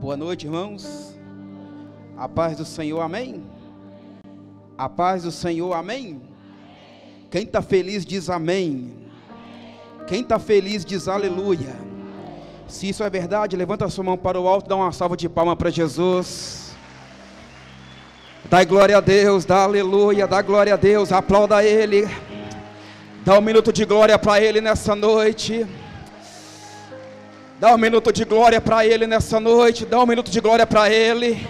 Boa noite, irmãos. A paz do Senhor, amém? A paz do Senhor, amém? Quem está feliz diz amém. Quem está feliz diz aleluia. Se isso é verdade, levanta a sua mão para o alto, dá uma salva de palmas para Jesus. Dá glória a Deus, dá aleluia, dá glória a Deus, aplauda Ele. Dá um minuto de glória para Ele nessa noite. Dá um minuto de glória para Ele nessa noite. Dá um minuto de glória para Ele.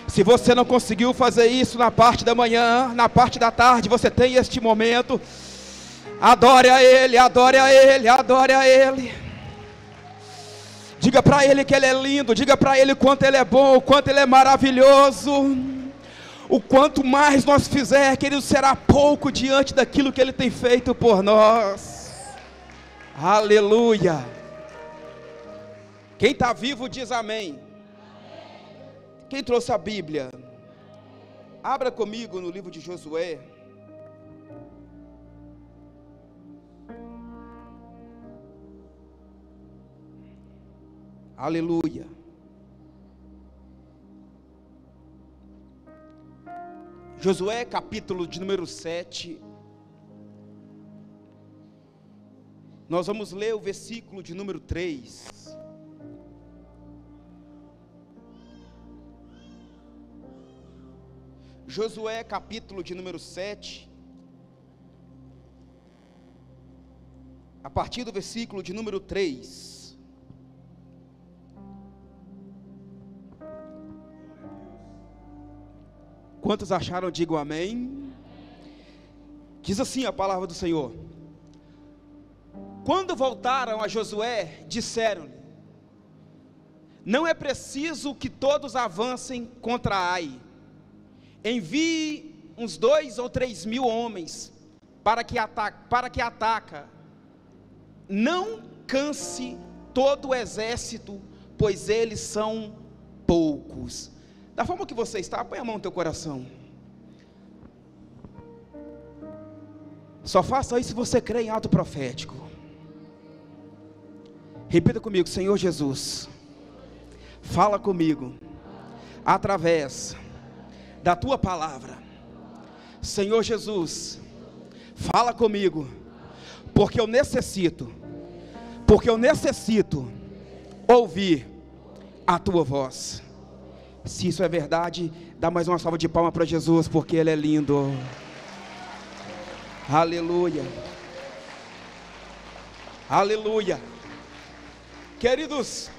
Se você não conseguiu fazer isso na parte da manhã, na parte da tarde, você tem este momento. Adore a Ele, adore a Ele, adore a Ele. Diga para Ele que Ele é lindo. Diga para Ele o quanto Ele é bom, o quanto Ele é maravilhoso. O quanto mais nós fizer, querido, será pouco diante daquilo que Ele tem feito por nós. Aleluia. Quem está vivo diz amém. Quem trouxe a Bíblia? Abra comigo no livro de Josué. Aleluia. Josué, capítulo de número 7. Nós vamos ler o versículo de número 3. Josué, capítulo de número 7, a partir do versículo de número 3. Quantos acharam? Digo amém. Diz assim a palavra do Senhor: quando voltaram a Josué, disseram-lhe: não é preciso que todos avancem contra Ai. Envie uns 2 ou 3 mil homens para que ataca. Não canse todo o exército, pois eles são poucos. Da forma que você está, põe a mão no teu coração. Só faça isso se você crê em ato profético. Repita comigo: Senhor Jesus, fala comigo através da tua palavra. Senhor Jesus, fala comigo, porque eu necessito ouvir a tua voz. Se isso é verdade, dá mais uma salva de palmas para Jesus, porque Ele é lindo. Aleluia. Aleluia. Queridos,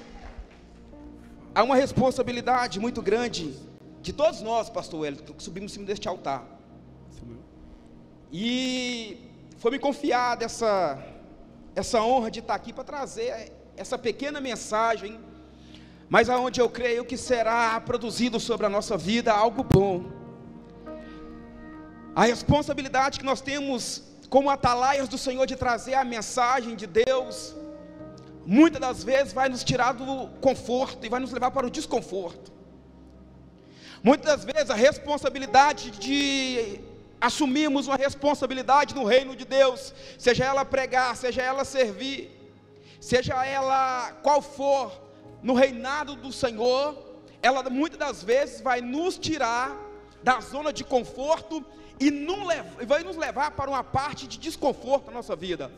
há uma responsabilidade muito grande de todos nós, pastor Wellington, que subimos em cima deste altar. E foi me confiada essa honra de estar aqui para trazer essa pequena mensagem, mas aonde eu creio que será produzido sobre a nossa vida algo bom. A responsabilidade que nós temos como atalaias do Senhor de trazer a mensagem de Deus, muitas das vezes vai nos tirar do conforto e vai nos levar para o desconforto. Muitas das vezes a responsabilidade de assumirmos uma responsabilidade no reino de Deus, seja ela pregar, seja ela servir, seja ela qual for, no reinado do Senhor, ela muitas das vezes vai nos tirar da zona de conforto e vai nos levar para uma parte de desconforto na nossa vida.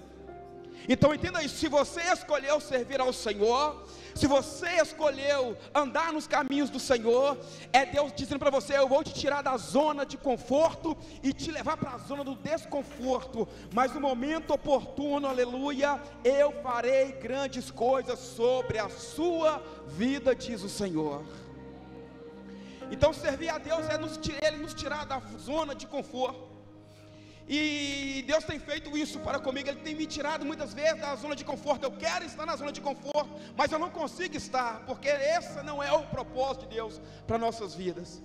Então entenda isso: se você escolheu servir ao Senhor, se você escolheu andar nos caminhos do Senhor, é Deus dizendo para você: eu vou te tirar da zona de conforto e te levar para a zona do desconforto, mas no momento oportuno, aleluia, eu farei grandes coisas sobre a sua vida, diz o Senhor. Então servir a Deus é Ele nos tirar da zona de conforto. E Deus tem feito isso para comigo. Ele tem me tirado muitas vezes da zona de conforto. Eu quero estar na zona de conforto, mas eu não consigo estar, porque esse não é o propósito de Deus para nossas vidas.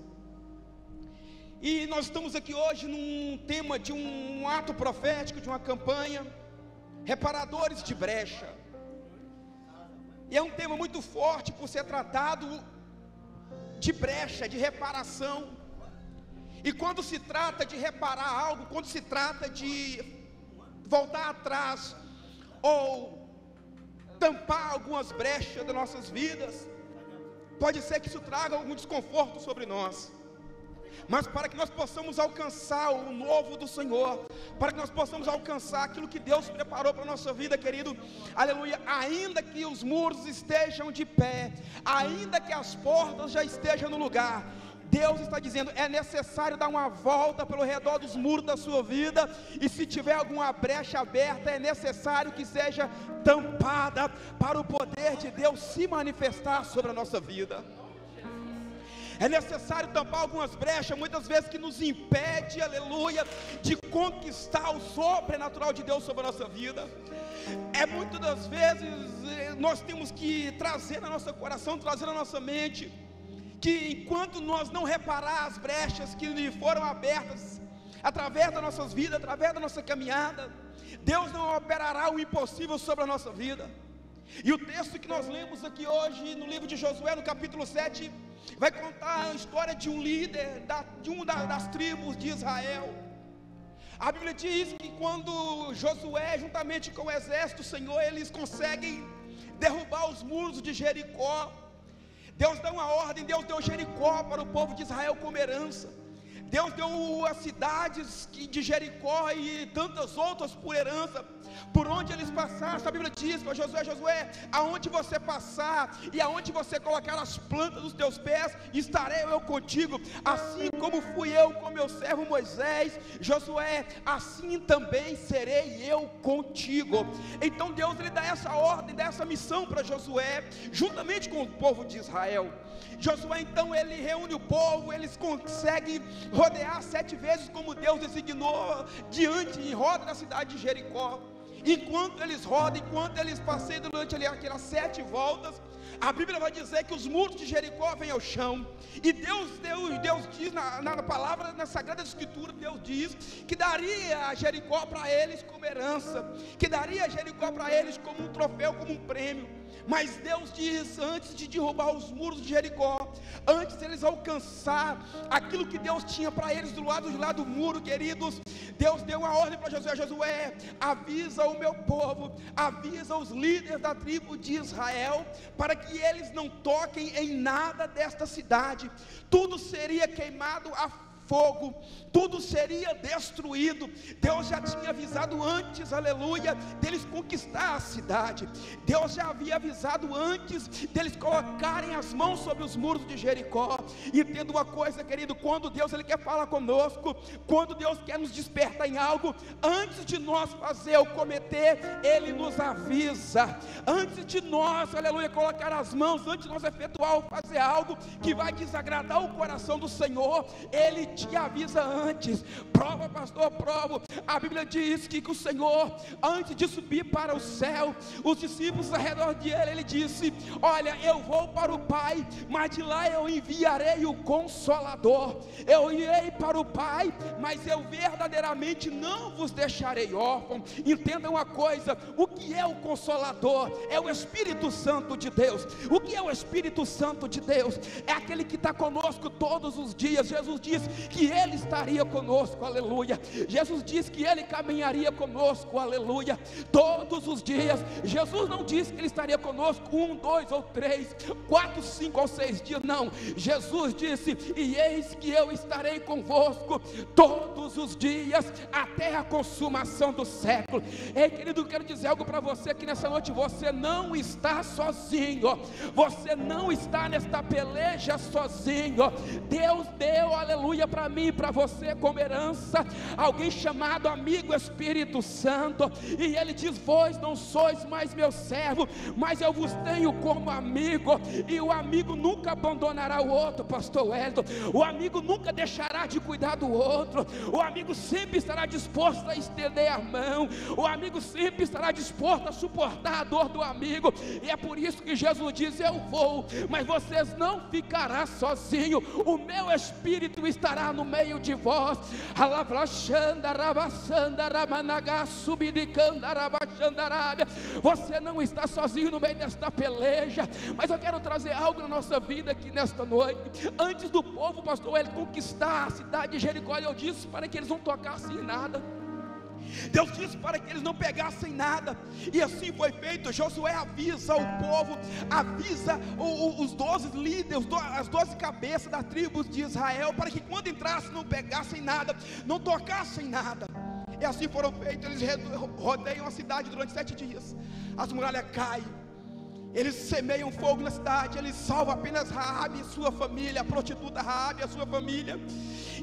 E nós estamos aqui hoje num tema de um ato profético, de uma campanha, reparadores de brecha. E é um tema muito forte por ser tratado de brecha, de reparação. E quando se trata de reparar algo, quando se trata de voltar atrás, ou tampar algumas brechas das nossas vidas, Pode ser que isso traga algum desconforto sobre nós, mas para que nós possamos alcançar o novo do Senhor, para que nós possamos alcançar aquilo que Deus preparou para a nossa vida, querido, aleluia, ainda que os muros estejam de pé, ainda que as portas já estejam no lugar, Deus está dizendo, é necessário dar uma volta pelo redor dos muros da sua vida, e se tiver alguma brecha aberta, é necessário que seja tampada, para o poder de Deus se manifestar sobre a nossa vida. É necessário tampar algumas brechas, muitas vezes, que nos impede, aleluia, de conquistar o sobrenatural de Deus sobre a nossa vida. Muitas das vezes nós temos que trazer na nosso coração, trazer na nossa mente, que enquanto nós não reparar as brechas que foram abertas através das nossas vidas, através da nossa caminhada, Deus não operará o impossível sobre a nossa vida. E o texto que nós lemos aqui hoje no livro de Josué, no capítulo 7, vai contar a história de um líder de uma das tribos de Israel. A Bíblia diz que quando Josué, juntamente com o exército do Senhor, eles conseguem derrubar os muros de Jericó, Deus dá uma ordem, Deus deu Jericó para o povo de Israel como herança. Deus deu as cidades de Jericó e tantas outras por herança, por onde eles passaram. A Bíblia diz para Josué, aonde você passar e aonde você colocar as plantas dos teus pés, estarei eu contigo, assim como fui eu com meu servo Moisés, Josué, assim também serei eu contigo. Então Deus lhe dá essa ordem, dá essa missão para Josué, juntamente com o povo de Israel. Josué então ele reúne o povo, eles conseguem rodear 7 vezes como Deus designou, diante em roda da cidade de Jericó. Enquanto eles rodam, enquanto eles passeiam durante ali aquelas 7 voltas, a Bíblia vai dizer que os muros de Jericó vêm ao chão. E Deus diz na palavra, na Sagrada Escritura, Deus diz que daria a Jericó para eles como herança, que daria a Jericó para eles como um troféu, como um prêmio. Mas Deus diz, antes de derrubar os muros de Jericó, antes de eles alcançar aquilo que Deus tinha para eles do lado do muro, queridos, Deus deu uma ordem para Josué: Josué, avisa o meu povo, avisa os líderes da tribo de Israel, para que eles não toquem em nada desta cidade. Tudo seria queimado a fogo, tudo seria destruído. Deus já tinha avisado antes, aleluia, deles conquistar a cidade. Deus já havia avisado antes deles colocarem as mãos sobre os muros de Jericó. Entenda uma coisa, querido, quando Deus ele quer falar conosco, quando Deus quer nos despertar em algo, antes de nós fazer ou cometer, Ele nos avisa. Antes de nós, aleluia, colocar as mãos, antes de nós efetuar ou fazer algo que vai desagradar o coração do Senhor, Ele te avisa antes. Prova, pastor, prova. A Bíblia diz que o Senhor, antes de subir para o céu, os discípulos ao redor de ele disse: olha, eu vou para o Pai, mas de lá eu enviarei o Consolador. Eu irei para o Pai, mas eu verdadeiramente não vos deixarei órfãos. Entenda uma coisa: o que é o Consolador? É o Espírito Santo de Deus. O que é o Espírito Santo de Deus? É aquele que está conosco todos os dias. Jesus disse que Ele estaria conosco, aleluia. Jesus disse que Ele caminharia conosco, aleluia, todos os dias. Jesus não disse que Ele estaria conosco 1, 2 ou 3, 4, 5 ou 6 dias, não. Jesus disse: e eis que eu estarei convosco todos os dias, até a consumação do século. Ei, querido, eu quero dizer algo para você que nessa noite você não está sozinho, você não está nesta peleja sozinho. Deus deu, aleluia, para mim e para você como herança alguém chamado amigo Espírito Santo, e Ele diz: vós não sois mais meu servo, mas eu vos tenho como amigo. E o amigo nunca abandonará o outro, pastor Wellington. O amigo nunca deixará de cuidar do outro. O amigo sempre estará disposto a estender a mão. O amigo sempre estará disposto a suportar a dor do amigo. E é por isso que Jesus diz: eu vou, mas vocês não ficarão sozinhos. O meu Espírito estará no meio de vós. Você não está sozinho no meio desta peleja. Mas eu quero trazer algo na nossa vida aqui nesta noite. Antes do povo, pastor, ele conquistar a cidade de Jericó, eu disse para que eles não tocassem em nada. Deus disse para que eles não pegassem nada, e assim foi feito. Josué avisa o povo, avisa os 12 líderes, as 12 cabeças das tribos de Israel, para que quando entrassem não pegassem nada, não tocassem nada. E assim foram feitos. Eles rodeiam a cidade durante 7 dias, as muralhas caem, eles semeiam fogo na cidade, eles salvam apenas Raabe e sua família, a prostituta Raabe e a sua família.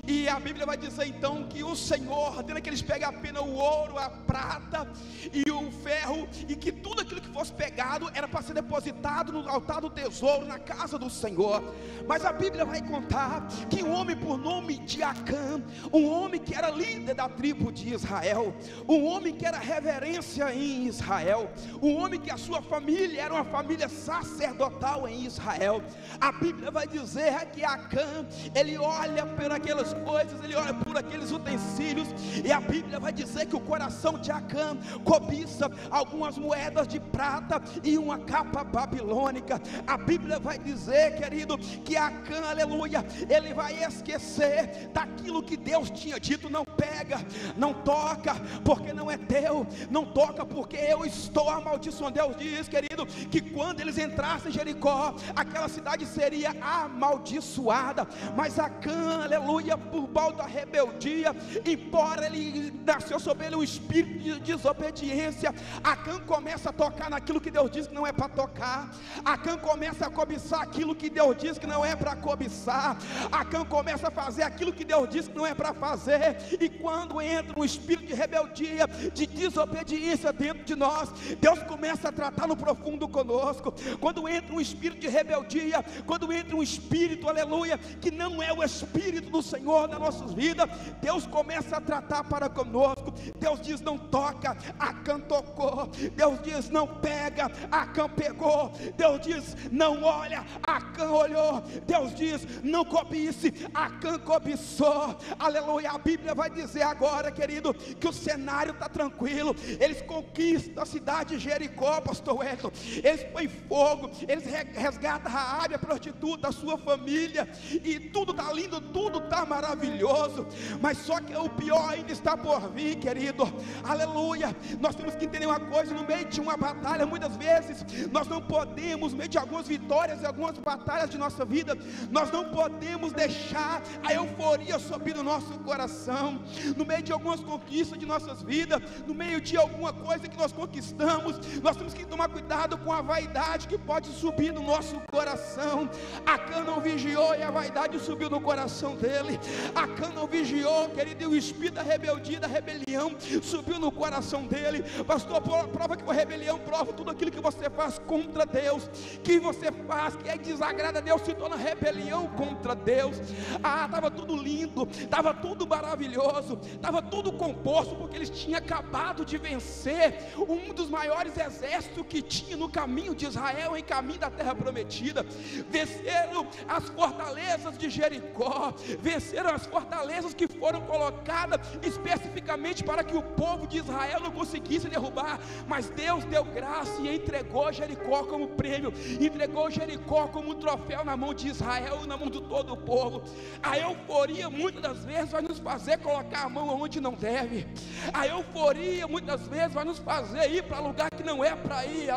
E a Bíblia vai dizer então que o Senhor ordena que eles peguem apenas o ouro, a prata e o ferro, e que tudo aquilo que fosse pegado era para ser depositado no altar do tesouro, na casa do Senhor. Mas a Bíblia vai contar que um homem por nome de Acã, um homem que era líder da tribo de Israel, um homem que era reverência em Israel, um homem que a sua família era uma família sacerdotal em Israel, a Bíblia vai dizer que Acã, ele olha por aquelas coisas, ele olha por aqueles utensílios, e a Bíblia vai dizer que o coração de Acã cobiça algumas moedas de prata e uma capa babilônica. A Bíblia vai dizer, querido, que Acã, aleluia, ele vai esquecer daquilo que Deus tinha dito: não pega, não toca, porque não é teu, não toca porque eu estou amaldiçoando. Deus diz, querido, que quando eles entrassem em Jericó, aquela cidade seria amaldiçoada. Mas Acã, aleluia, por balda da rebeldia, embora ele nasceu sobre ele um espírito de desobediência, Acã começa a tocar naquilo que Deus diz que não é para tocar. Acã começa a cobiçar aquilo que Deus diz que não é para cobiçar. Acã começa a fazer aquilo que Deus diz que não é para fazer. E quando entra um espírito de rebeldia, de desobediência dentro de nós, Deus começa a tratar no profundo conosco. Quando entra um espírito de rebeldia, quando entra um espírito, aleluia, que não é o espírito do Senhor nas nossas vidas, Deus começa a tratar para conosco. Deus diz: não toca, Acã tocou. Deus diz: não pega, Acã pegou. Deus diz: não olha, Acã olhou. Deus diz: não cobice, Acã cobiçou. Aleluia. A Bíblia vai dizer agora, querido, que o cenário está tranquilo. Eles conquistam a cidade de Jericó, pastor Wellington. Eles põem fogo, eles resgatam Raabe, a prostituta, a sua família, e tudo está lindo, tudo está maravilhoso. Mas só que o pior ainda está por vir, querido. Aleluia. Nós temos que entender uma coisa: no meio de uma batalha, muitas vezes nós não podemos, no meio de algumas vitórias e algumas batalhas de nossa vida, nós não podemos deixar a euforia subir no nosso coração. No meio de algumas conquistas de nossas vidas, no meio de alguma coisa que nós conquistamos, nós temos que tomar cuidado com a vaidade que pode subir no nosso coração. Acã não vigiou e a vaidade subiu no coração dele. Acã não vigiou, querido, e o espírito da rebeldia, da rebelião subiu no coração dele. Pastor, prova que a rebelião prova tudo aquilo que você faz contra Deus, que você faz, que desagrada a Deus, se torna rebelião contra Deus. Estava tudo lindo, estava tudo maravilhoso, estava tudo composto, porque eles tinham acabado de vencer um dos maiores exércitos que tinha no caminho de Israel, em caminho da terra prometida. Venceram as fortalezas de Jericó, venceram as fortalezas que foram colocadas especificamente para que o povo de Israel não conseguisse derrubar. Mas Deus deu graça e entregou Jericó como prêmio, entregou Jericó como um troféu na mão de Israel e na mão de todo o povo. A euforia muitas das vezes vai nos fazer colocar a mão onde não deve. A euforia muitas vezes vai nos fazer ir para lugar que não é para ir.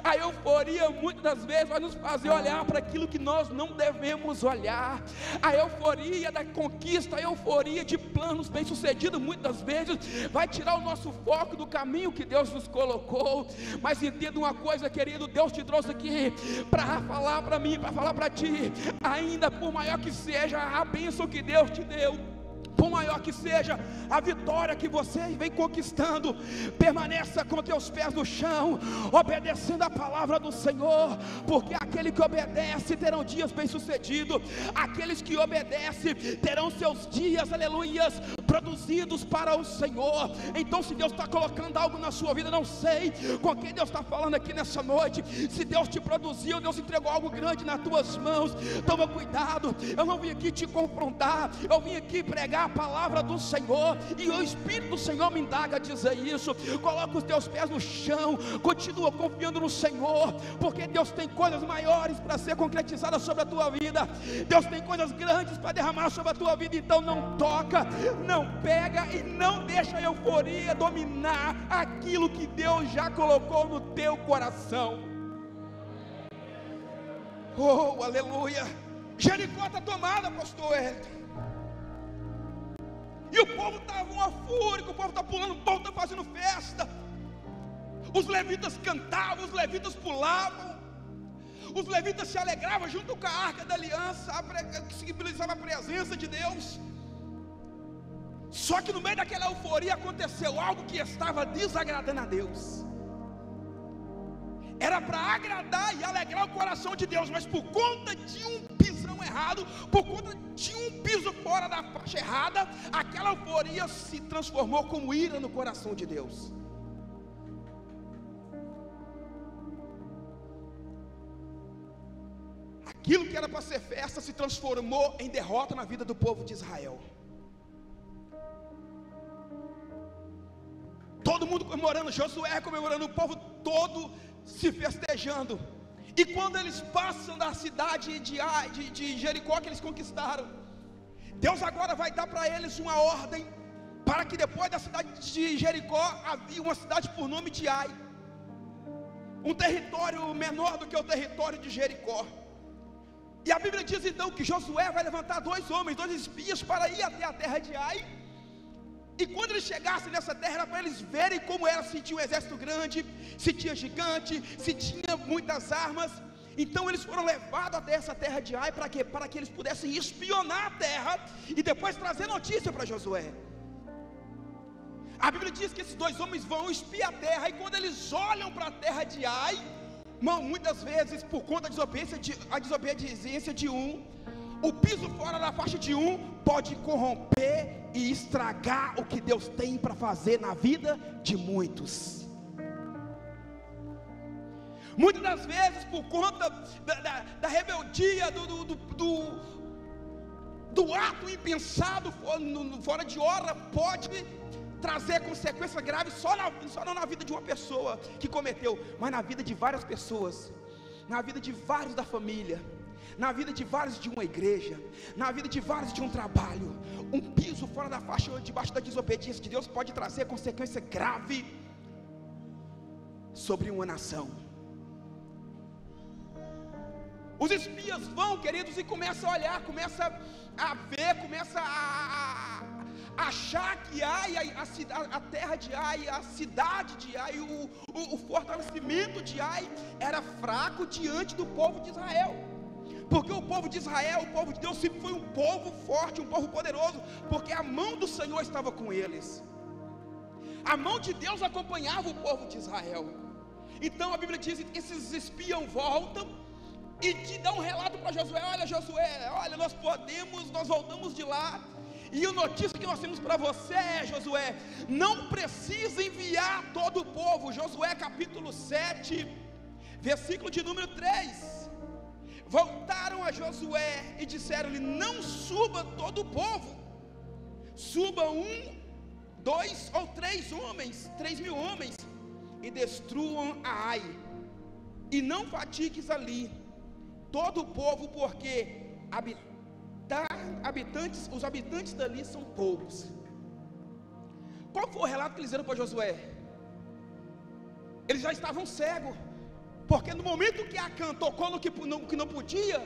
A euforia muitas das vezes vai nos fazer olhar para aquilo que nós não devemos olhar. A euforia da conquista, a euforia de planos bem-sucedidos muitas vezes vai tirar o nosso foco do caminho que Deus nos colocou. Mas entenda uma coisa, querido, Deus te trouxe aqui para falar para mim, para falar para ti. Ainda por maior que seja a bênção que Deus te deu, por maior que seja a vitória que você vem conquistando, permaneça com teus pés no chão, obedecendo a palavra do Senhor, porque aquele que obedece terão dias bem-sucedidos, aqueles que obedecem terão seus dias, aleluias, produzidos para o Senhor. Então, se Deus está colocando algo na sua vida, não sei com quem Deus está falando aqui nessa noite, se Deus te produziu, Deus entregou algo grande nas tuas mãos, toma cuidado. Eu não vim aqui te confrontar, eu vim aqui pregar pregar a palavra do Senhor, e o Espírito do Senhor me indaga a dizer isso. Coloca os teus pés no chão, continua confiando no Senhor, porque Deus tem coisas maiores para ser concretizadas sobre a tua vida. Deus tem coisas grandes para derramar sobre a tua vida. Então não toca, não pega e não deixa a euforia dominar aquilo que Deus já colocou no teu coração. Oh, aleluia. Jericó está tomada, pastor Hélio. E o povo estava uma fúria, o povo está pulando, o povo está fazendo festa. Os levitas cantavam, os levitas pulavam, os levitas se alegravam junto com a arca da aliança, que simbolizava a presença de Deus. Só que no meio daquela euforia aconteceu algo que estava desagradando a Deus. Era para agradar e alegrar o coração de Deus, mas por conta de um pisão errado, por conta de um piso fora da faixa errada, aquela euforia se transformou como ira no coração de Deus. Aquilo que era para ser festa se transformou em derrota na vida do povo de Israel. Todo mundo comemorando, Josué comemorando, o povo todo se festejando. E quando eles passam da cidade de Jericó que eles conquistaram, Deus agora vai dar para eles uma ordem, para que depois da cidade de Jericó havia uma cidade por nome de Ai, um território menor do que o território de Jericó. E a Bíblia diz então que Josué vai levantar 2 homens, 2 espias, para ir até a terra de Ai. E quando eles chegassem nessa terra, era para eles verem como era, se tinha um exército grande, se tinha gigante, se tinha muitas armas. Então eles foram levados até essa terra de Ai, para quê? Para que eles pudessem espionar a terra e depois trazer notícia para Josué. A Bíblia diz que esses 2 homens vão espiar a terra, e quando eles olham para a terra de Ai, muitas vezes por conta da desobediência de um, o piso fora da faixa de um pode corromper e estragar o que Deus tem para fazer na vida de muitos. Muitas das vezes, por conta da rebeldia, do ato impensado, fora de hora, pode trazer consequências graves, só não na vida de uma pessoa que cometeu, mas na vida de várias pessoas, na vida de vários da família, na vida de vários de uma igreja, na vida de vários de um trabalho. Um piso fora da faixa, debaixo da desobediência de Deus, pode trazer consequência grave sobre uma nação. Os espias vão, queridos, e começam a olhar, começam a ver, começam a achar que Ai, a terra de Ai, a cidade de Ai, o fortalecimento de Ai era fraco diante do povo de Israel. Porque o povo de Israel, o povo de Deus, sempre foi um povo forte, um povo poderoso, porque a mão do Senhor estava com eles. A mão de Deus acompanhava o povo de Israel. Então a Bíblia diz que esses espias voltam e te dão um relato para Josué: olha Josué, olha, nós voltamos de lá, e a notícia que nós temos para você é, Josué, não precisa enviar todo o povo. Josué capítulo 7, versículo de número 3. Voltaram a Josué e disseram-lhe: não suba todo o povo, suba 1, 2 ou 3 homens, 3.000 homens, e destruam a Ai, e não fatigues ali todo o povo, porque os habitantes dali são poucos. Qual foi o relato que eles deram para Josué? Eles já estavam cegos, porque no momento que Acã tocou no que não podia,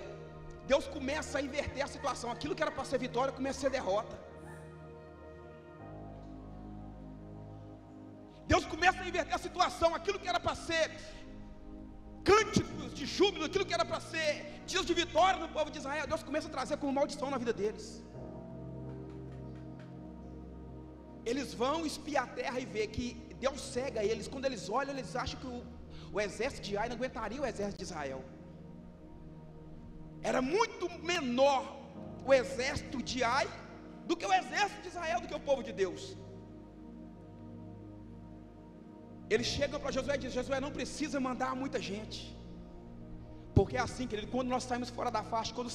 Deus começa a inverter a situação. Aquilo que era para ser vitória começa a ser derrota. Deus começa a inverter a situação. Aquilo que era para ser cânticos de júbilo, aquilo que era para ser dias de vitória no povo de Israel, Deus começa a trazer como maldição na vida deles. Eles vão espiar a terra e ver que Deus cega eles. Quando eles olham, eles acham que o exército de Ai não aguentaria o exército de Israel. Era muito menor o exército de Ai do que o exército de Israel, do que o povo de Deus. Eles chegam para Josué e dizem: Josué, não precisa mandar muita gente, Porque é assim, querido, quando nós saímos fora da faixa, quando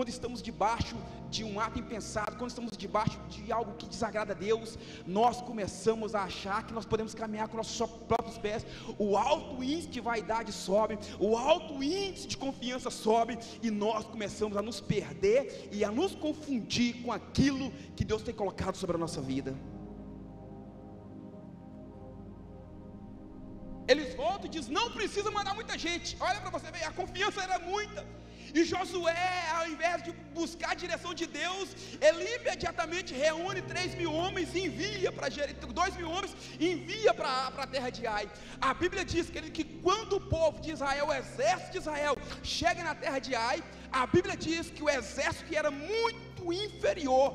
estamos debaixo de um ato impensado, quando estamos debaixo de algo que desagrada a Deus, nós começamos a achar que nós podemos caminhar com nossos próprios pés. O alto índice de vaidade sobe, o alto índice de confiança sobe, e nós começamos a nos perder e a nos confundir com aquilo que Deus tem colocado sobre a nossa vida. Eles voltam e dizem: não precisa mandar muita gente. Olha para você ver, a confiança era muita. E Josué, ao invés de buscar a direção de Deus, ele imediatamente reúne 3.000 homens e envia para Jericó, 2.000 homens e envia para a terra de Ai. A Bíblia diz que quando o povo de Israel, o exército de Israel, chega na terra de Ai, a Bíblia diz que o exército, que era muito inferior,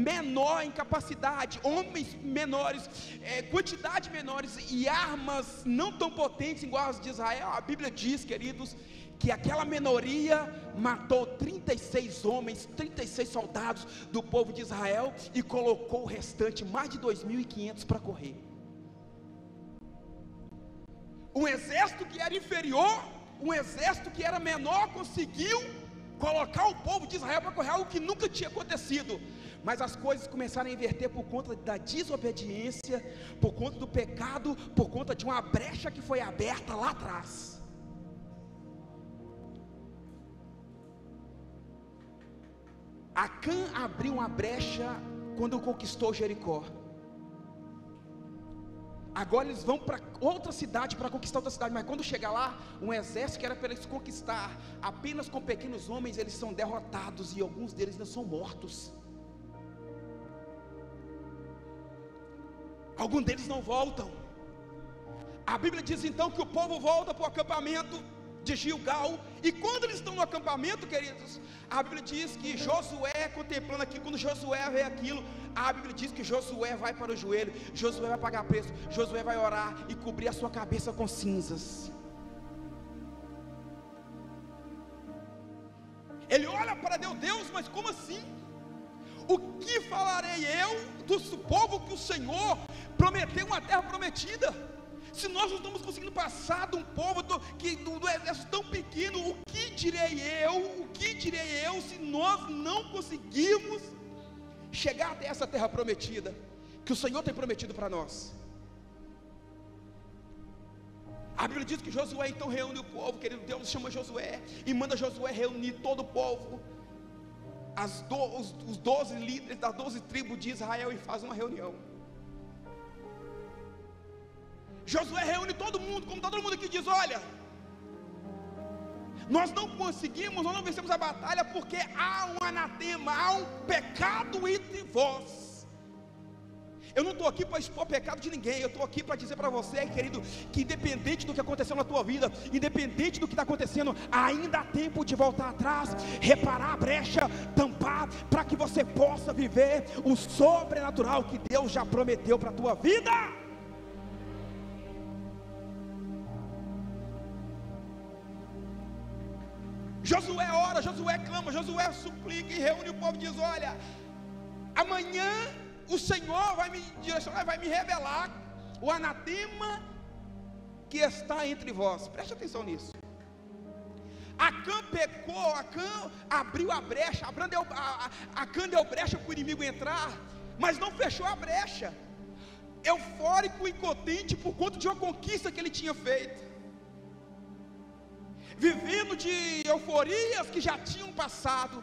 menor em capacidade, homens menores, quantidade menores e armas não tão potentes igual as de Israel, a Bíblia diz, queridos, que aquela minoria matou 36 homens, 36 soldados do povo de Israel, e colocou o restante, mais de 2.500, para correr. Um exército que era inferior, um exército que era menor, conseguiu colocar o povo de Israel para correr, algo que nunca tinha acontecido. Mas as coisas começaram a inverter por conta da desobediência, por conta do pecado, por conta de uma brecha que foi aberta lá atrás. Acã abriu uma brecha quando conquistou Jericó. Agora eles vão para outra cidade, para conquistar outra cidade. Mas quando chegar lá, um exército que era para eles conquistar apenas com pequenos homens, eles são derrotados, e alguns deles ainda são mortos. Alguns deles não voltam. A Bíblia diz então que o povo volta para o acampamento de Gilgal. E quando eles estão no acampamento, queridos, a Bíblia diz que Josué, contemplando aquilo, quando Josué vê aquilo, a Bíblia diz que Josué vai para o joelho, Josué vai pagar preço, Josué vai orar e cobrir a sua cabeça com cinzas. Ele olha para Deus, mas como assim? O que falarei eu do povo que o Senhor prometeu uma terra prometida? Se nós não estamos conseguindo passar de um povo do exército tão pequeno, o que direi eu se nós não conseguirmos chegar até essa terra prometida, que o Senhor tem prometido para nós? A Bíblia diz que Josué então reúne o povo, querido. Deus chama Josué e manda Josué reunir todo o povo, os 12 líderes das 12 tribos de Israel, e faz uma reunião. Josué reúne todo mundo, como todo mundo aqui diz: olha, nós não conseguimos, nós não vencemos a batalha, porque há um anatema, há um pecado entre vós. Eu não estou aqui para expor pecado de ninguém, eu estou aqui para dizer para você, querido, que independente do que aconteceu na tua vida, independente do que está acontecendo, ainda há tempo de voltar atrás, reparar a brecha, tampar, para que você possa viver o sobrenatural que Deus já prometeu para a tua vida. Josué ora, Josué clama, Josué suplica e reúne o povo e diz: olha, amanhã o Senhor vai me direcionar, vai me revelar o anatema que está entre vós. Preste atenção nisso. Acã pecou, Acã abriu a brecha, Acã deu brecha para o inimigo entrar, mas não fechou a brecha, eufórico e contente por conta de uma conquista que ele tinha feito, vivendo de euforias que já tinham passado,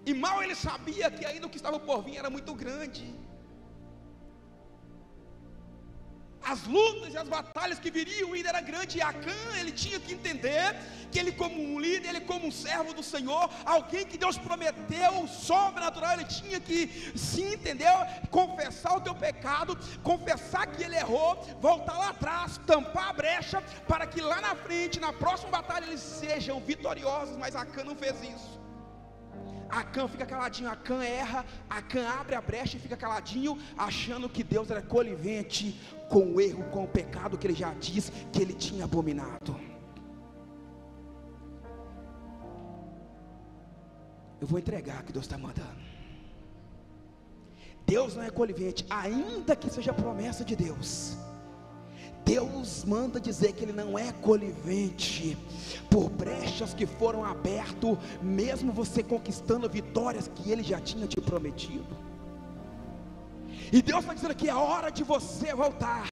e mal ele sabia que ainda o que estava por vir era muito grande. As lutas e as batalhas que viriam ainda era grande, e Acã, ele tinha que entender que ele, como um líder, ele como um servo do Senhor, alguém que Deus prometeu sobrenatural, ele tinha que se entender, confessar o teu pecado, confessar que ele errou, voltar lá atrás, tampar a brecha, para que lá na frente, na próxima batalha, eles sejam vitoriosos. Mas Acã não fez isso. Acã fica caladinho, Acã erra, Acã abre a brecha e fica caladinho, achando que Deus era conivente com o erro, com o pecado que ele já disse que ele tinha abominado. Eu vou entregar o que Deus está mandando. Deus não é conivente, ainda que seja promessa de Deus. Deus manda dizer que Ele não é conivente por brechas que foram abertas, mesmo você conquistando vitórias que Ele já tinha te prometido. E Deus está dizendo que é hora de você voltar.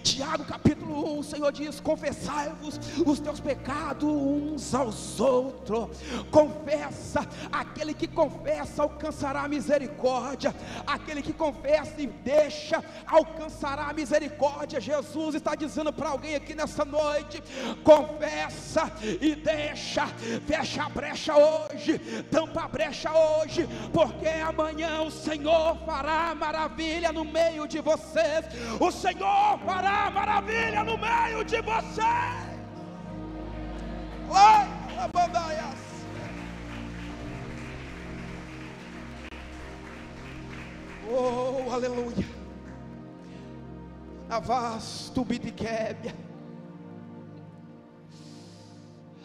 Tiago capítulo 1, o Senhor diz: confessai-vos os teus pecados uns aos outros. Confessa, aquele que confessa alcançará a misericórdia, aquele que confessa e deixa alcançará a misericórdia. Jesus está dizendo para alguém aqui nessa noite: confessa e deixa, fecha a brecha hoje, tampa a brecha hoje, porque amanhã o Senhor fará maravilha no meio de vocês. O Senhor fará maravilha no meio de vocês. Oh, aleluia. Avas tu bidiquébia,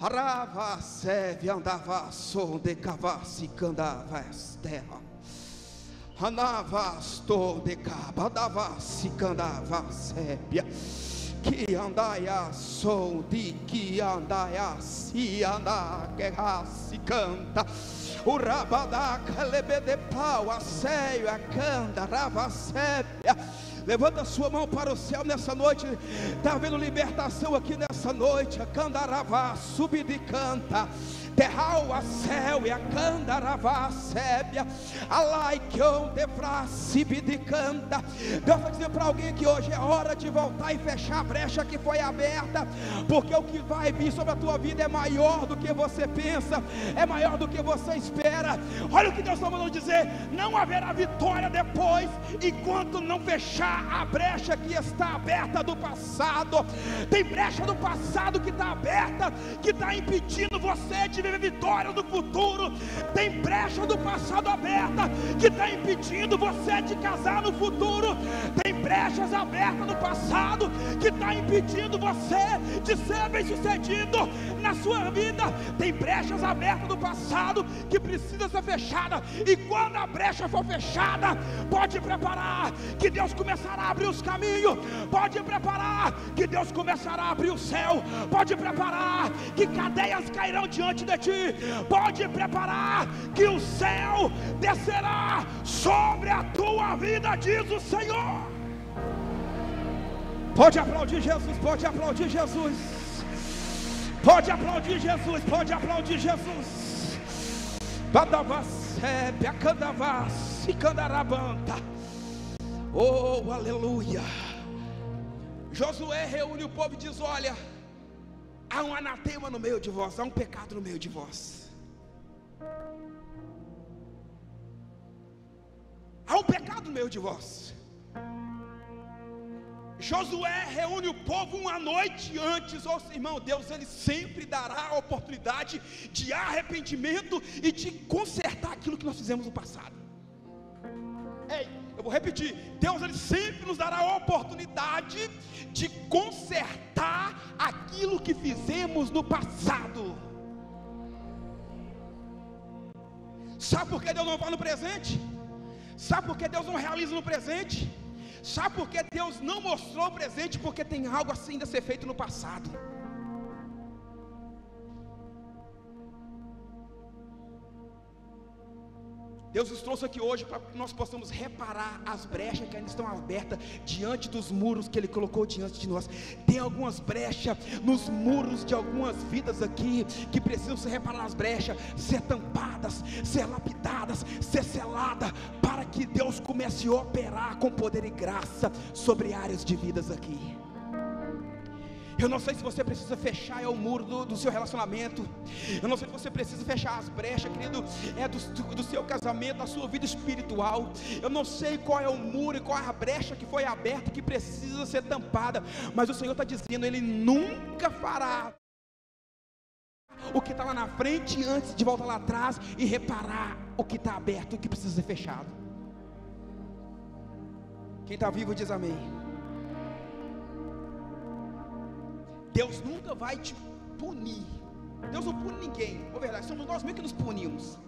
arava seve andava som de cavassi candava esterra. Andavas de caba, andavas candava sépia, que andaia som de que andaia se anda guerra se canta. O rabadaca lebe de pau, a sério, a canda, rava sépia. Levanta a sua mão para o céu nessa noite. Está havendo libertação aqui nessa noite. A candaravá, subir e canta. Terral a céu e a candaravá sébia. Alaikion devra sibidi canta. Deus está dizendo para alguém que hoje é hora de voltar e fechar a brecha que foi aberta, porque o que vai vir sobre a tua vida é maior do que você pensa, é maior do que você espera. Olha o que Deus está mandando dizer: não haverá vitória depois, enquanto não fechar a brecha que está aberta do passado. Tem brecha do passado que está aberta, que está impedindo você de viver vitória no futuro. Tem brecha do passado aberta que está impedindo você de casar no futuro. Tem brechas abertas no passado que está impedindo você de ser bem sucedido na sua vida. Tem brechas abertas no passado que precisa ser fechada, e quando a brecha for fechada, pode preparar que Deus começará a abrir os caminhos. Pode preparar que Deus começará a abrir o céu. Pode preparar que cadeias cairão diante de ti. Pode preparar que o céu descerá sobre a tua vida, diz o Senhor. Pode aplaudir Jesus, pode aplaudir Jesus, pode aplaudir Jesus, pode aplaudir Jesus. Badavasébia, candavas e candarabanta. Oh, aleluia. Josué reúne o povo e diz: olha, há um anatema no meio de vós, há um pecado no meio de vós. Há um pecado no meio de vós. Josué reúne o povo uma noite antes. Ó irmão, Deus ele sempre dará a oportunidade de arrependimento e de consertar aquilo que nós fizemos no passado. Ei, eu vou repetir: Deus ele sempre nos dará a oportunidade de consertar aquilo que fizemos no passado. Sabe por que Deus não vai no presente? Sabe por que Deus não realiza no presente? Sabe por que Deus não mostrou o presente? Porque tem algo assim ainda a ser feito no passado. Deus nos trouxe aqui hoje para que nós possamos reparar as brechas que ainda estão abertas diante dos muros que Ele colocou diante de nós. Tem algumas brechas nos muros de algumas vidas aqui que precisam ser reparadas, as brechas, ser tampadas, ser lapidadas, ser seladas, para que Deus comece a operar com poder e graça sobre áreas de vidas aqui. Eu não sei se você precisa fechar o muro do seu relacionamento. Eu não sei se você precisa fechar as brechas, querido, do seu casamento, da sua vida espiritual. Eu não sei qual é o muro e qual é a brecha que foi aberta, que precisa ser tampada. Mas o Senhor está dizendo: Ele nunca fará o que está lá na frente antes de voltar lá atrás e reparar o que está aberto e o que precisa ser fechado. Quem está vivo diz amém. Deus nunca vai te punir. Deus não pune ninguém. Na verdade, somos nós mesmos que nos punimos.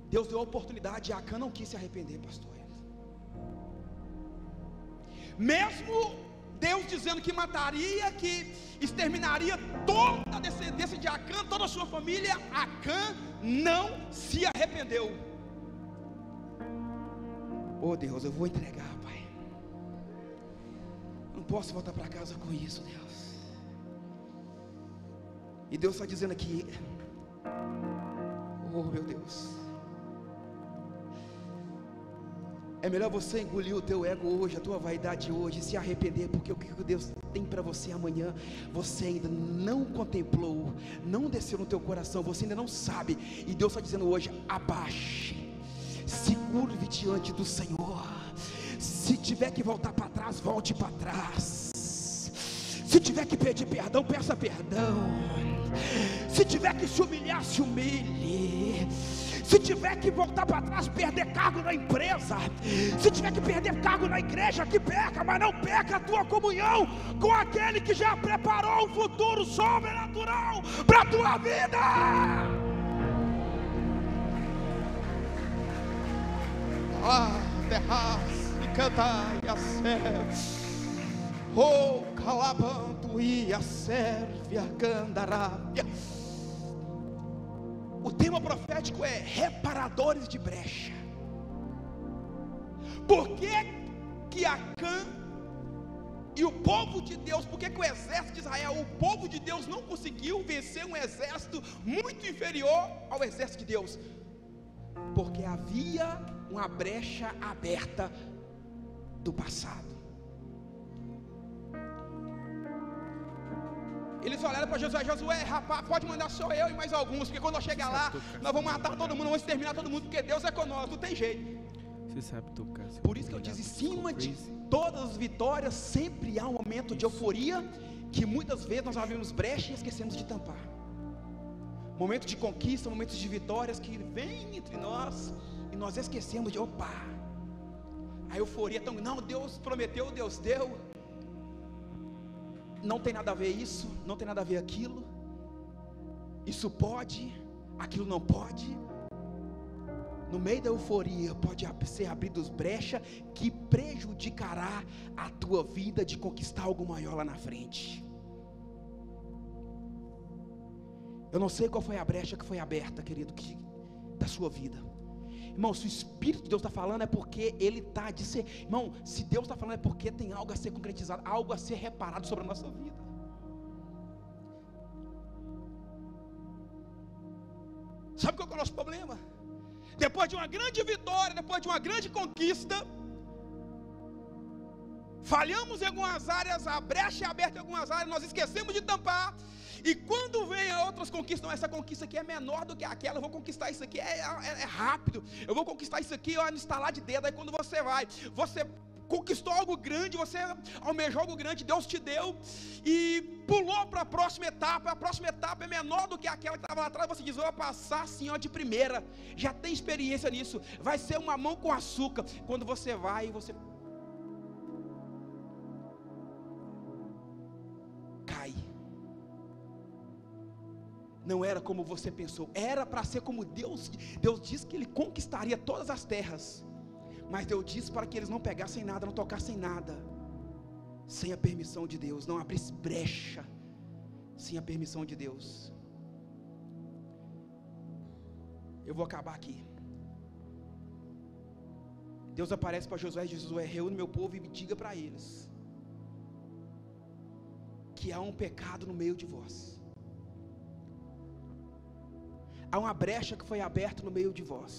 Deus deu a oportunidade e Acã não quis se arrepender, pastor. Mesmo Deus dizendo que mataria, que exterminaria toda a descendência de Acã, toda a sua família, Acã não se arrependeu. Oh Deus, eu vou entregar, Pai. Não posso voltar para casa com isso, Deus. E Deus está dizendo aqui, oh meu Deus, é melhor você engolir o teu ego hoje, a tua vaidade hoje, se arrepender, porque o que Deus tem para você amanhã, você ainda não contemplou, não desceu no teu coração, você ainda não sabe, e Deus está dizendo hoje, abaixe, se curve diante do Senhor. Se tiver que voltar para trás, volte para trás. Se tiver que pedir perdão, peça perdão. Se tiver que se humilhar, se humilhe. Se tiver que voltar para trás, perder cargo na empresa, se tiver que perder cargo na igreja, que perca, mas não perca a tua comunhão com aquele que já preparou um futuro sobrenatural para a tua vida. Cantai a oh, calabando e a sérvia candarábia. O tema profético é reparadores de brecha. Por que Acã e o povo de Deus, por que o exército de Israel, o povo de Deus não conseguiu vencer um exército muito inferior ao exército de Deus? Porque havia uma brecha aberta do passado. Eles olharam para Josué: Josué, rapaz, pode mandar só eu e mais alguns, porque quando eu chegar lá, nós vamos matar todo mundo, vamos exterminar todo mundo, porque Deus é conosco, não tem jeito. Você sabe tocar. Por isso que eu disse, em cima de todas as vitórias, sempre há um momento de euforia, que muitas vezes nós abrimos brecha e esquecemos de tampar. Momentos de conquista, momentos de vitórias que vêm entre nós, e nós esquecemos de, opa, a euforia tão, não, Deus prometeu, Deus deu, não tem nada a ver isso, não tem nada a ver aquilo, isso pode, aquilo não pode. No meio da euforia pode ser abridos brecha que prejudicará a tua vida de conquistar algo maior lá na frente. Eu não sei qual foi a brecha que foi aberta, querido, da sua vida. Irmão, se o Espírito de Deus está falando é porque Ele está de ser. Irmão, se Deus está falando é porque tem algo a ser concretizado, algo a ser reparado sobre a nossa vida. Sabe qual é o nosso problema? Depois de uma grande vitória, depois de uma grande conquista, falhamos em algumas áreas, a brecha é aberta em algumas áreas, nós esquecemos de tampar. E quando vem outras conquistas, não, essa conquista aqui é menor do que aquela, eu vou conquistar isso aqui, é rápido, eu vou conquistar isso aqui, no estalar de dedo. Aí quando você conquistou algo grande, você almejou algo grande, Deus te deu, e pulou para a próxima etapa é menor do que aquela que estava lá atrás, você diz, vou passar assim, de primeira, já tem experiência nisso, vai ser uma mão com açúcar. Quando você vai, você cai. Não era como você pensou, era para ser como Deus disse que Ele conquistaria todas as terras, mas Deus disse para que eles não pegassem nada, não tocassem nada, sem a permissão de Deus, não abrisse brecha, sem a permissão de Deus. Eu vou acabar aqui. Deus aparece para Josué e diz: Josué, reúne meu povo e me diga para eles que há um pecado no meio de vós. Há uma brecha que foi aberta no meio de vós.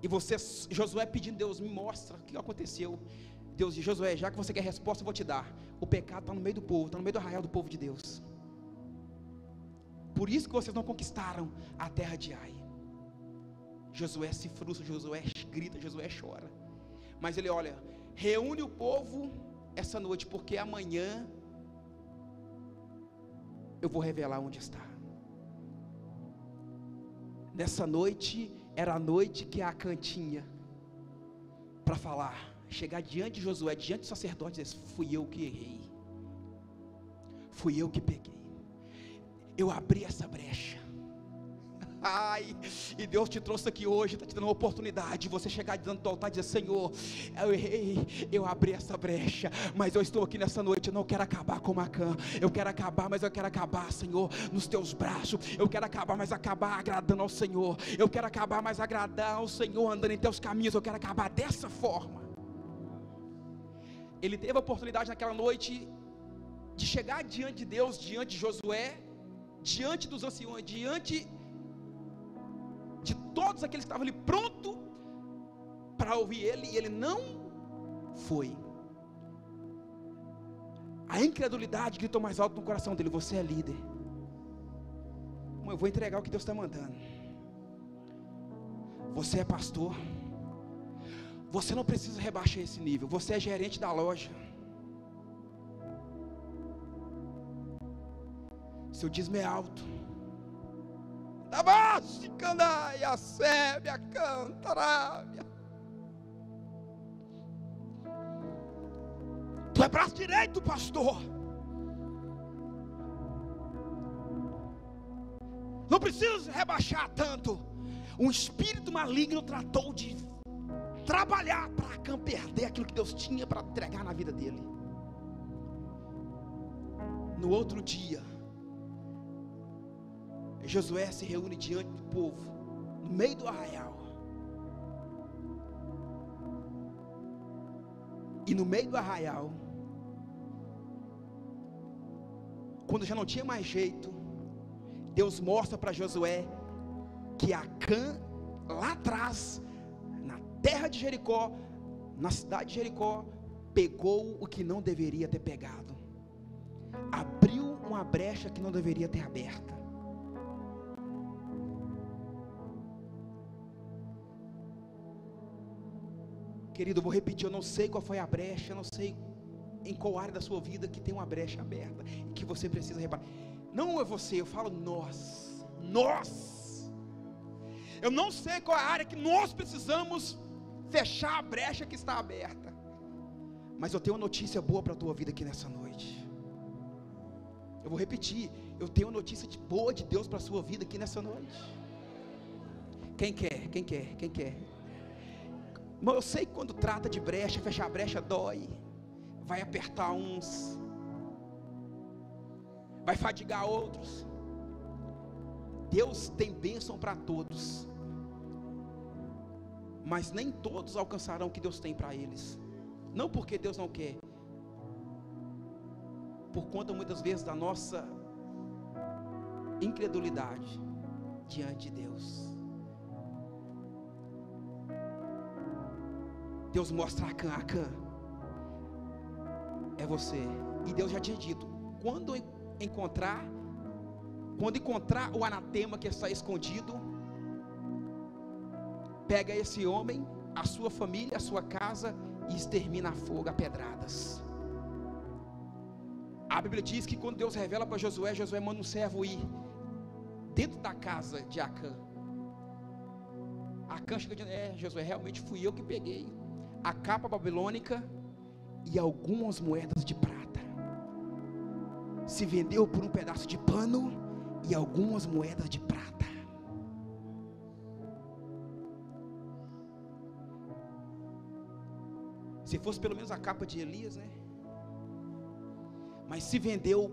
E você, Josué pedindo, Deus, me mostra o que aconteceu. Deus diz: Josué, já que você quer resposta, eu vou te dar. O pecado está no meio do povo, está no meio do arraial do povo de Deus. Por isso que vocês não conquistaram a terra de Ai. Josué se frustra, Josué grita, Josué chora. Mas ele olha, reúne o povo essa noite, porque amanhã eu vou revelar onde está. Nessa noite, era a noite que a cantinha para falar, chegar diante de Josué, diante do sacerdote, e dizer: fui eu que errei, fui eu que peguei, eu abri essa brecha, Ai, e Deus te trouxe aqui hoje, está te dando uma oportunidade de você chegar diante do altar e dizer: Senhor, eu errei, eu abri essa brecha, mas eu estou aqui nessa noite, eu não quero acabar com Acã, eu quero acabar, mas eu quero acabar, Senhor, nos teus braços, eu quero acabar, mas acabar agradando ao Senhor, eu quero acabar, mas agradar ao Senhor, andando em teus caminhos, eu quero acabar dessa forma. Ele teve a oportunidade naquela noite de chegar diante de Deus, diante de Josué, diante dos anciões, diante de todos aqueles que estavam ali pronto para ouvir ele, e ele não foi. A incredulidade gritou mais alto no coração dele: você é líder, eu vou entregar o que Deus está mandando. Você é pastor, você não precisa rebaixar esse nível, você é gerente da loja, seu dízimo é alto. Candaia, sébia, cantarábia. Tu é braço direito, pastor. Não precisa rebaixar tanto. Um espírito maligno tratou de trabalhar para Acã perder aquilo que Deus tinha para entregar na vida dele. No outro dia, Josué se reúne diante do povo, no meio do arraial. E no meio do arraial, quando já não tinha mais jeito, Deus mostra para Josué que Acã, lá atrás, na terra de Jericó, na cidade de Jericó, pegou o que não deveria ter pegado, abriu uma brecha que não deveria ter aberta. Querido, eu vou repetir, eu não sei qual foi a brecha, eu não sei em qual área da sua vida que tem uma brecha aberta, e que você precisa reparar. Não é você, eu falo nós, eu não sei qual é a área que nós precisamos fechar a brecha que está aberta, mas eu tenho uma notícia boa para a tua vida aqui nessa noite. Eu vou repetir, eu tenho uma notícia boa de Deus para a sua vida aqui nessa noite. Quem quer? Mas eu sei que quando trata de brecha, fechar a brecha dói, vai apertar uns, vai fadigar outros. Deus tem bênção para todos, mas nem todos alcançarão o que Deus tem para eles. Não porque Deus não quer, por conta muitas vezes da nossa incredulidade diante de Deus. Deus mostra a Acã, é você. E Deus já tinha dito: quando encontrar o anatema que está escondido, pega esse homem, a sua família, a sua casa, e extermina a fogo, a pedradas. A Bíblia diz que quando Deus revela para Josué, Josué manda um servo ir dentro da casa de Acã. Acã chega dizendo: Josué, realmente fui eu que peguei a capa babilônica e algumas moedas de prata. Se vendeu por um pedaço de pano e algumas moedas de prata. Se fosse pelo menos a capa de Elias, né? Mas se vendeu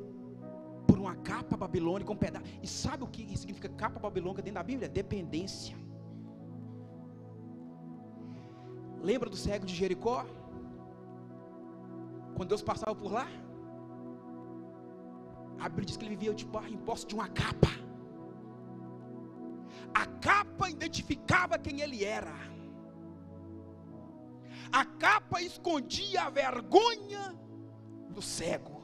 por uma capa babilônica, um pedaço. E sabe o que significa capa babilônica dentro da Bíblia? Dependência. Lembra do cego de Jericó? Quando Deus passava por lá, a Bíblia diz que ele vivia em posse de uma capa. A capa identificava quem ele era. A capa escondia a vergonha do cego.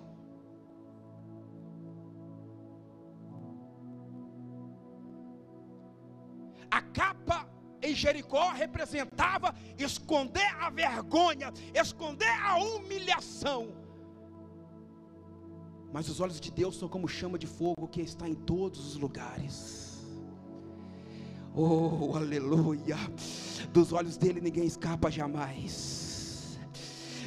A capa em Jericó representava esconder a vergonha, esconder a humilhação. Mas os olhos de Deus são como chama de fogo que está em todos os lugares. Oh, aleluia. Dos olhos dele ninguém escapa jamais.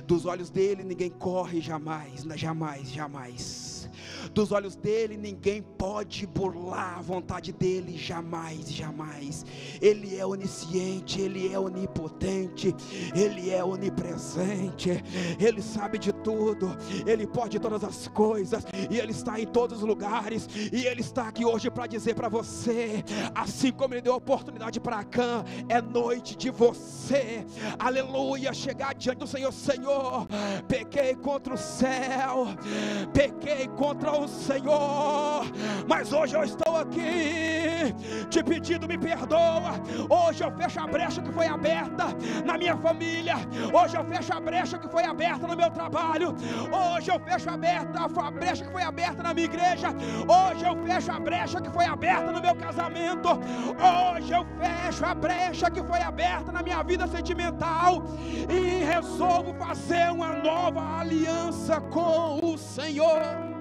Dos olhos dele ninguém corre jamais, jamais, jamais. Dos olhos dele ninguém pode burlar a vontade dele, jamais, jamais. Ele é onisciente, ele é onipotente, ele é onipresente, ele sabe de tudo, ele pode todas as coisas, e ele está em todos os lugares, e ele está aqui hoje para dizer para você, assim como ele deu oportunidade para Acã, é noite de você, aleluia, chegar diante do Senhor. Senhor, pequei contra o céu, pequei contra o Senhor, mas hoje eu estou aqui te pedindo, me perdoa. Hoje eu fecho a brecha que foi aberta na minha família, hoje eu fecho a brecha que foi aberta no meu trabalho, hoje eu fecho a brecha que foi aberta na minha igreja, hoje eu fecho a brecha que foi aberta no meu casamento, hoje eu fecho a brecha que foi aberta na minha vida sentimental e resolvo fazer uma nova aliança com o Senhor.